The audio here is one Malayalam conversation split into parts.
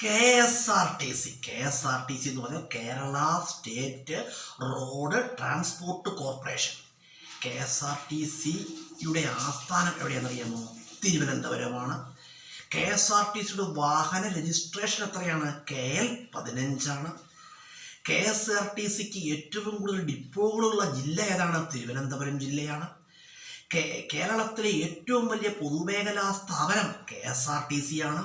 KSRTC എന്ന് പറഞ്ഞാൽ Kerala state road transport corporation. KSRTCയുടെ ആസ്ഥാനം എവിടെയാണെന്നറിയാമോ? തിരുവനന്തപുരമാണ്. KSRTCയുടെ വാഹന രജിസ്ട്രേഷൻ എത്രയാണ്? KL 15 KSRTCക്ക് ഏറ്റവും കൂടുതൽ ഡിപ്പോകളുള്ള ജില്ല ഏതാണ്? തിരുവനന്തപുരം ജില്ലയാണ്. കേരളത്തിലെ ഏറ്റവും വലിയ പൊതുമേഖലാ സ്ഥാപനം KSRTC ആണ്.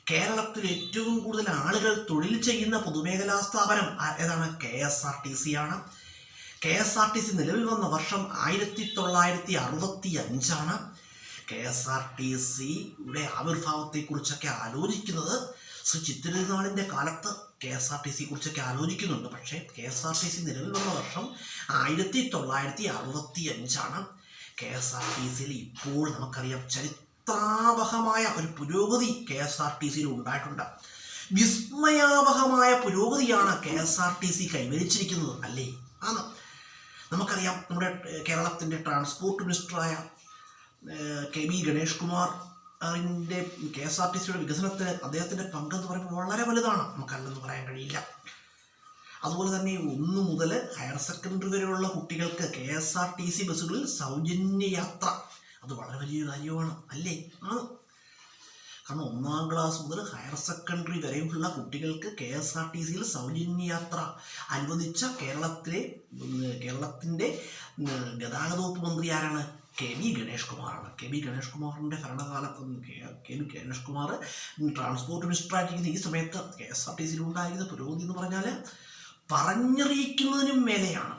കേരളത്തിൽ ഏറ്റവും കൂടുതൽ ആളുകൾ തൊഴിൽ ചെയ്യുന്ന പൊതുമേഖലാ സ്ഥാപനം ഏതാണ്? KSRTC ആണ്. KSRTC നിലവിൽ വന്ന വർഷം 1965. KSRTCയുടെ ആവിർഭാവത്തെക്കുറിച്ചൊക്കെ ആലോചിക്കുന്നത് ശ്രീ ചിത്തിരനാളിൻ്റെ കാലത്ത് KSRTCയെ കുറിച്ചൊക്കെ ആലോചിക്കുന്നുണ്ട്. പക്ഷേ KSRTC നിലവിൽ വന്ന വർഷം 1965. KSRTCയിൽ ഇപ്പോൾ നമുക്കറിയാം ചരിത്രാവഹമായ ഒരു പുരോഗതി KSRTCയിൽ ഉണ്ടായിട്ടുണ്ട്. വിസ്മയാവഹമായ പുരോഗതിയാണ് KSRTC കൈവരിച്ചിരിക്കുന്നത്, അല്ലേ? ആണ്. നമുക്കറിയാം നമ്മുടെ കേരളത്തിൻ്റെ ട്രാൻസ്പോർട്ട് മിനിസ്റ്ററായ KB ഗണേഷ് കുമാറിൻ്റെ KSRTCയുടെ വികസനത്തിന് അദ്ദേഹത്തിൻ്റെ പങ്കെന്ന് പറയുമ്പോൾ വളരെ വലുതാണ്, നമുക്കല്ലെന്ന് പറയാൻ കഴിയില്ല. അതുപോലെ തന്നെ 1 മുതൽ ഹയർ സെക്കൻഡറി വരെയുള്ള കുട്ടികൾക്ക് KSRTC ബസ്സുകളിൽ സൗജന്യ യാത്ര, അത് വളരെ വലിയൊരു കാര്യമാണ്, അല്ലേ? ആണ്. കാരണം 1-ാം ക്ലാസ് മുതൽ ഹയർ സെക്കൻഡറി വരെയുള്ള കുട്ടികൾക്ക് KSRTCയിൽ സൗജന്യ യാത്ര അനുവദിച്ച കേരളത്തിൻ്റെ ഗതാഗത വകുപ്പ് മന്ത്രി ആരാണ്? KB ഗണേഷ് കുമാറാണ്. KB ഗണേഷ് കുമാറിൻ്റെ ഭരണകാലത്ത് KB ഗണേഷ് കുമാർ ട്രാൻസ്പോർട്ട് മിനിസ്റ്ററായിരിക്കുന്ന ഈ സമയത്ത് KSRTCയിൽ ഉണ്ടായിരുന്ന പുരോഗതി എന്ന് പറഞ്ഞാൽ പറഞ്ഞറിയിക്കുന്നതിനും മേലെയാണ്,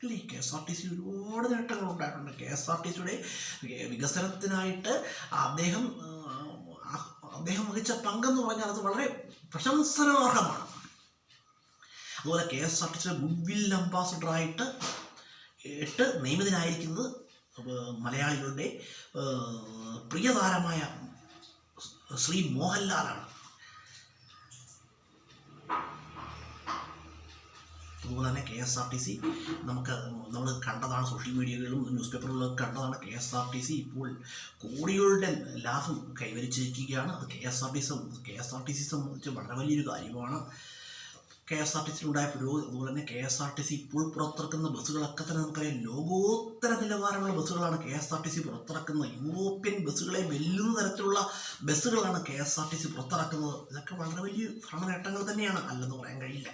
അല്ലേ? KSRTC ഒരുപാട് നേട്ടങ്ങൾ ഉണ്ടായിട്ടുണ്ട്. KSRTCയുടെ വികസനത്തിനായിട്ട് അദ്ദേഹം വഹിച്ച പങ്കെന്ന് പറഞ്ഞാൽ അത് വളരെ പ്രശംസനാർഹമാണ്. അതുപോലെ KSRTCയുടെ ഗുഡ്വിൽ അംബാസഡറായിട്ട് നിയമിതനായിരിക്കുന്നത് മലയാളികളുടെ പ്രിയതാരമായ ശ്രീ മോഹൻലാലാണ്. അതുപോലെ തന്നെ KSRTC നമ്മൾ കണ്ടതാണ്, സോഷ്യൽ മീഡിയകളിലും ന്യൂസ് പേപ്പറുകളിലും കണ്ടതാണ്. KSRTC ഇപ്പോൾ കോടികളുടെ ലാഭം കൈവരിച്ചിരിക്കുകയാണ്. അത് KSRTC സംബന്ധിച്ച് വളരെ വലിയൊരു കാര്യമാണ്. KSRTCയിലുണ്ടായ പുരോഗതി, അതുപോലെ തന്നെ KSRTC ഇപ്പോൾ പുറത്തിറക്കുന്ന ബസ്സുകളൊക്കെ തന്നെ നമുക്കറിയാം ലോകോത്തര നിലവാരമുള്ള ബസ്സുകളാണ് KSRTC പുറത്തിറക്കുന്നത്. യൂറോപ്യൻ ബസ്സുകളെ വെല്ലുന്ന തരത്തിലുള്ള ബസ്സുകളാണ് KSRTC പുറത്തിറക്കുന്നത്. ഇതൊക്കെ വളരെ വലിയ ഭരണ നേട്ടങ്ങൾ തന്നെയാണ്, അല്ലെന്ന് പറയാൻ കഴിയില്ല.